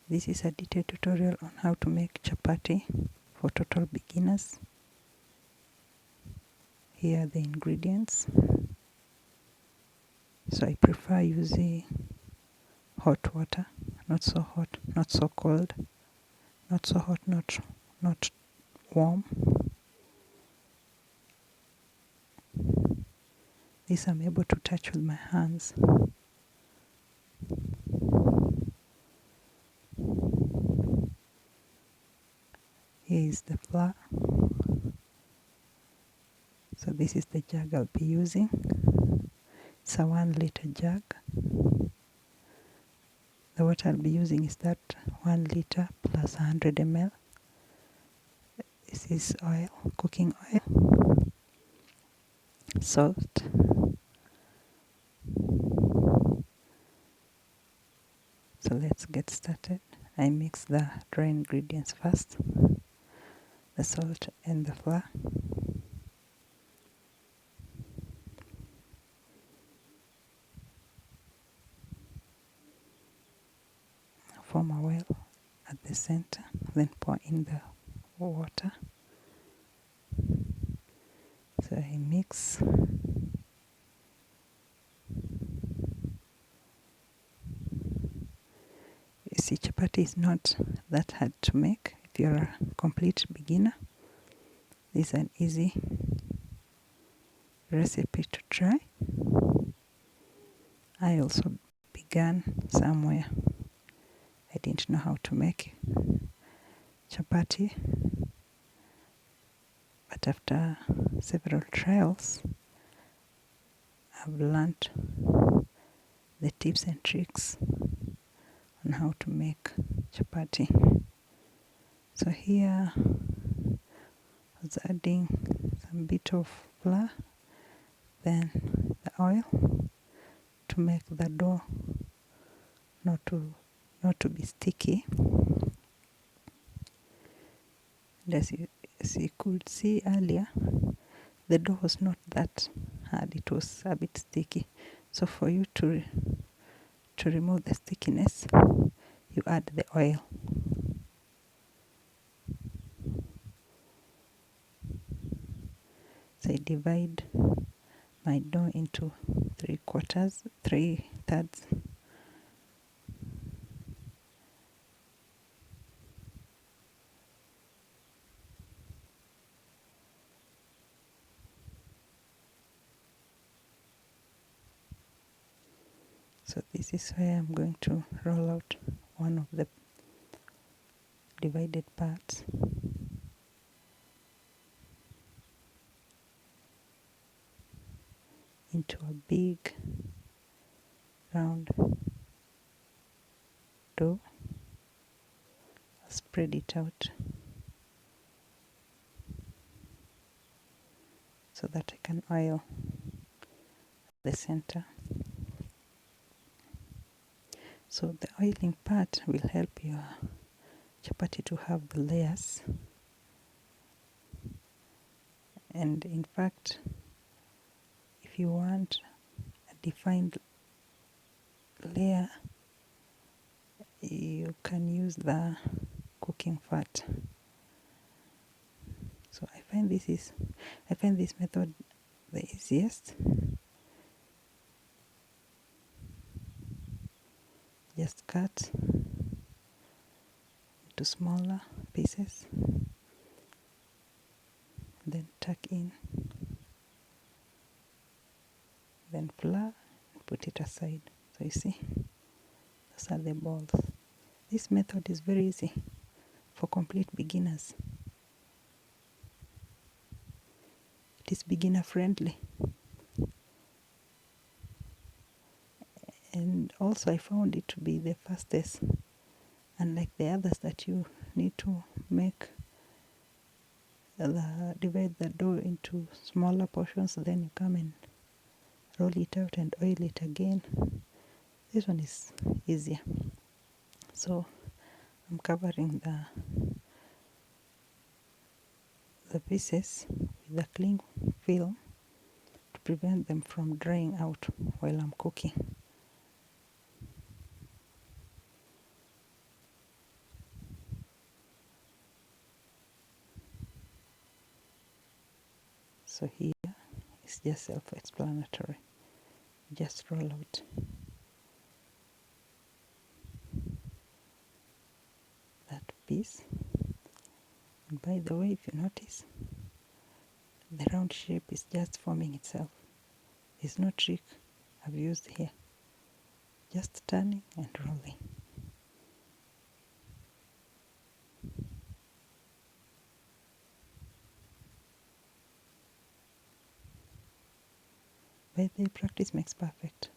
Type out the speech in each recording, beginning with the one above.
This is a detailed tutorial on how to make chapati for total beginners. Here are the ingredients. So I prefer using hot water, not so hot, not so cold, not so hot, not warm. This I'm able to touch with my hands. Here is the flour. So this is the jug I'll be using. It's a 1 liter jug. The water I'll be using is that 1 liter plus 100 ml. This is oil, cooking oil, salt, so let's get started. I mix the dry ingredients first, the salt and the flour. Form a well at the center, then pour in the water. So I mix. You see, chapati is not that hard to make if you're a complete beginner. This is an easy recipe to try. I also began somewhere. I didn't know how to make chapati, but after several trials, I've learned the tips and tricks on how to make chapati. So here I was adding some bit of flour, then the oil to make the dough not to be sticky. And as you could see earlier, the dough was not that hard, it was a bit sticky. So for you to remove the stickiness, you add the oil. So I divide my dough into 3/3. So this is where I'm going to roll out one of the divided parts. Into a big round dough. I'll spread it out so that I can oil the center. So the oiling part will help your chapati to have the layers. And in fact, if you want a defined layer, you can use the cooking fat. So I find this method the easiest. Just cut into smaller pieces, then tuck in, then flour and put it aside. So you see, those are the balls. This method is very easy for complete beginners. It is beginner friendly. And also I found it to be the fastest, unlike the others that you need to make divide the dough into smaller portions, then you come and roll it out and oil it again. This one is easier. So I'm covering the pieces with a cling film to prevent them from drying out while I'm cooking. So here it's just self-explanatory. Just roll out that piece. And by the way, if you notice, the round shape is just forming itself. There's no trick I've used here. Just turning and rolling. By the way, practice makes perfect.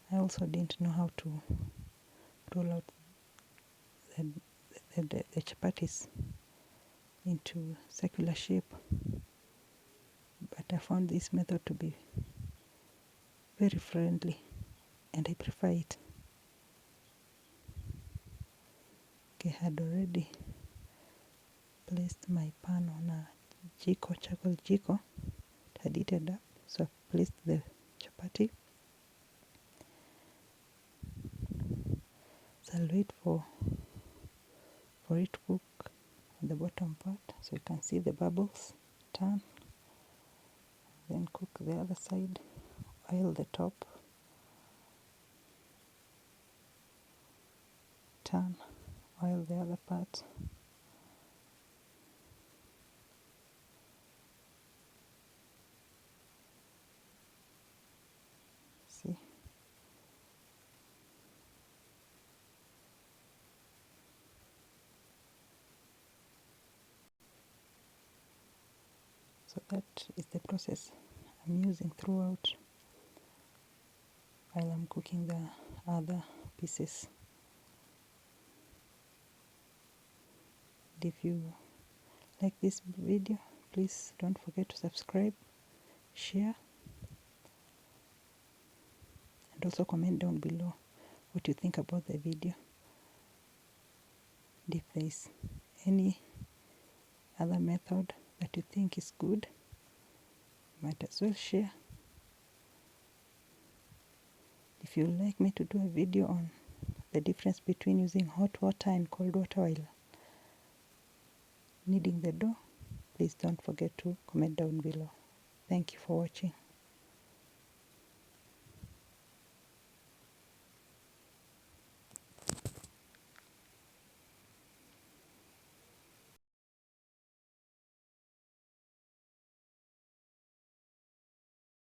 I also didn't know how to roll out the chapatis into circular shape, but I found this method to be very friendly and I prefer it. Okay, I had already placed my pan on a charcoal jiko. It had heated up, so I placed the chapati. So I'll wait for it to cook on the bottom part, so you can see the bubbles. Turn, then cook the other side, oil the top, turn, oil the other part. See? So that is the process I'm using throughout while I'm cooking the other pieces. And if you like this video, please don't forget to subscribe, share, and also comment down below what you think about the video. And if there is any other method that you think is good, might as well share. If you would like me to do a video on the difference between using hot water and cold water while kneading the dough, please don't forget to comment down below. Thank you for watching.